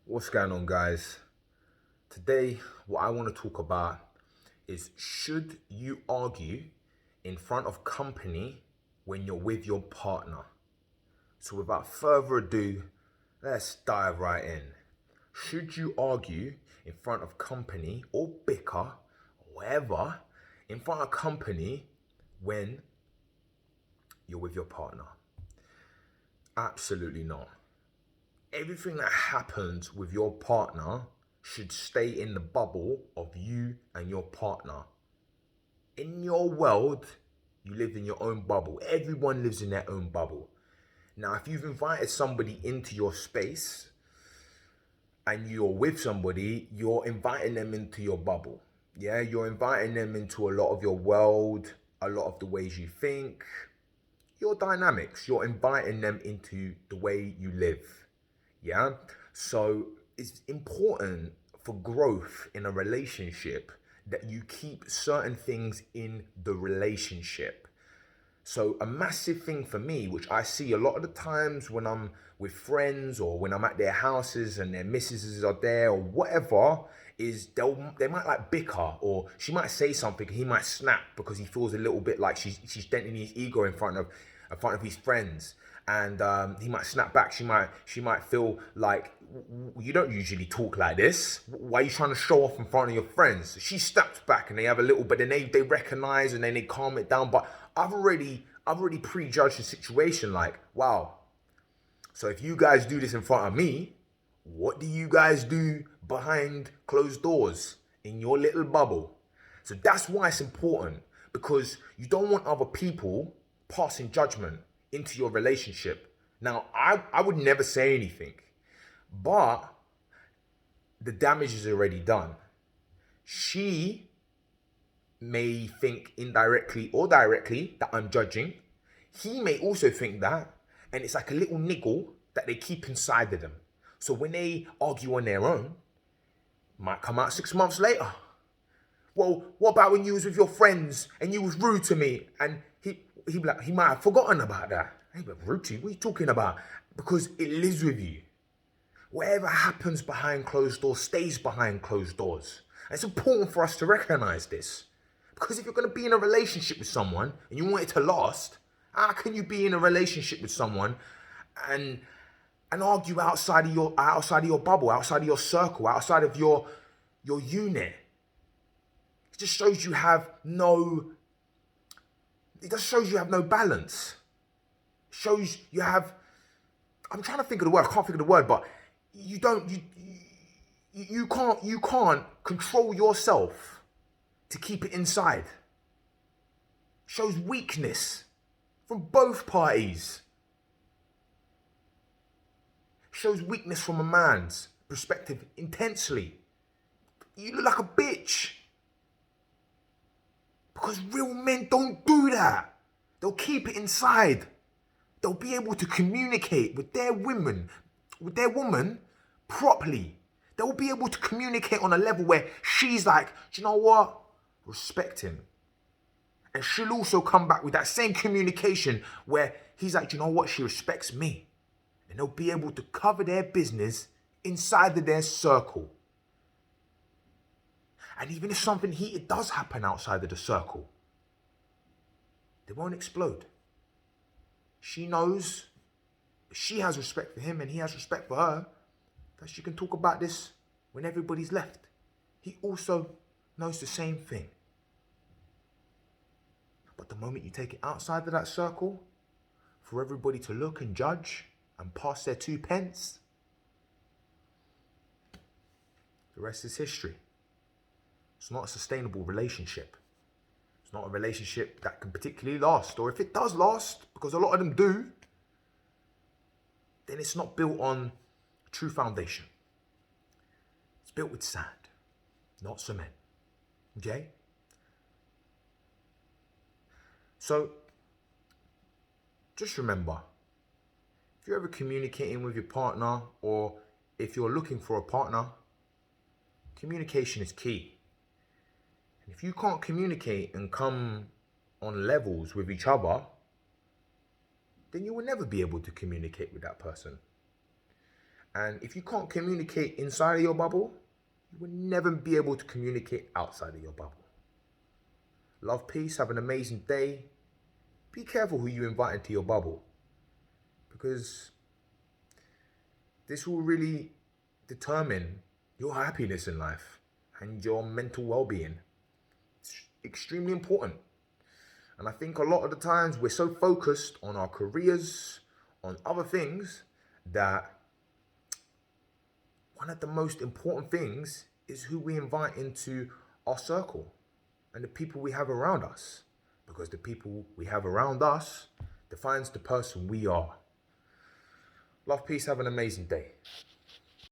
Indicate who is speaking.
Speaker 1: What's going on, guys? Today, what I want to talk about is, should you argue in front of company when you're with your partner? So without further ado, let's dive right in. Should you argue in front of company or bicker or whatever in front of company when you're with your partner? Absolutely not. Everything that happens with your partner should stay in the bubble of you and your partner. In your world, you live in your own bubble. Everyone lives in their own bubble. Now, if you've invited somebody into your space and you're with somebody, you're inviting them into your bubble. Yeah, you're inviting them into a lot of your world, a lot of the ways you think, your dynamics. You're inviting them into the way you live. Yeah. So it's important for growth in a relationship that you keep certain things in the relationship. So a massive thing for me, which I see a lot of the times when I'm with friends or when I'm at their houses and their missuses are there or whatever, is they might like bicker, or she might say something and he might snap because he feels a little bit like she's denting his ego in front of his friends, and he might snap back. She might feel like, you don't usually talk like this. Why are you trying to show off in front of your friends? She steps back and they have a little, but then they recognize and then they calm it down. But I've already prejudged the situation. Like, wow. So if you guys do this in front of me, what do you guys do behind closed doors in your little bubble? So that's why it's important, because you don't want other people passing judgment into your relationship. Now, I would never say anything, but the damage is already done. She may think indirectly or directly that I'm judging. He may also think that, and it's like a little niggle that they keep inside of them. So when they argue on their own, might come out 6 months later. Well, what about when you was with your friends and you was rude to me? And he might have forgotten about that. Hey, but rude to you? What are you talking about? Because it lives with you. Whatever happens behind closed doors stays behind closed doors. And it's important for us to recognize this. Because if you're going to be in a relationship with someone and you want it to last, how can you be in a relationship with someone and argue outside of your bubble, outside of your circle, outside of your unit? It just shows you have no. It just shows you have no balance. It shows you have. I'm trying to think of the word. I can't think of the word, but you don't. You can't control yourself to keep it inside. It shows weakness from both parties. It shows weakness from a man's perspective intensely. You look like a bitch. Because real men don't do that. They'll keep it inside. They'll be able to communicate with their woman properly. They'll be able to communicate on a level where she's like, do you know what? Respect him. And she'll also come back with that same communication where he's like, do you know what? She respects me. And they'll be able to cover their business inside of their circle. And even if something heated does happen outside of the circle, they won't explode. She knows she has respect for him and he has respect for her, that she can talk about this when everybody's left. He also knows the same thing. But the moment you take it outside of that circle, for everybody to look and judge and pass their 2 pence, the rest is history. It's not a sustainable relationship. It's not a relationship that can particularly last. Or if it does last, because a lot of them do, then it's not built on true foundation. It's built with sand, not cement. Okay? So, just remember, if you're ever communicating with your partner, or if you're looking for a partner, communication is key. And if you can't communicate and come on levels with each other, then you will never be able to communicate with that person. And if you can't communicate inside of your bubble, you will never be able to communicate outside of your bubble. Love, peace, have an amazing day. Be careful who you invite into your bubble, because this will really determine your happiness in life and your mental well-being. It's extremely important. And I think a lot of the times we're so focused on our careers, on other things, that one of the most important things is who we invite into our circle and the people we have around us. Because the people we have around us defines the person we are. Love, peace, have an amazing day.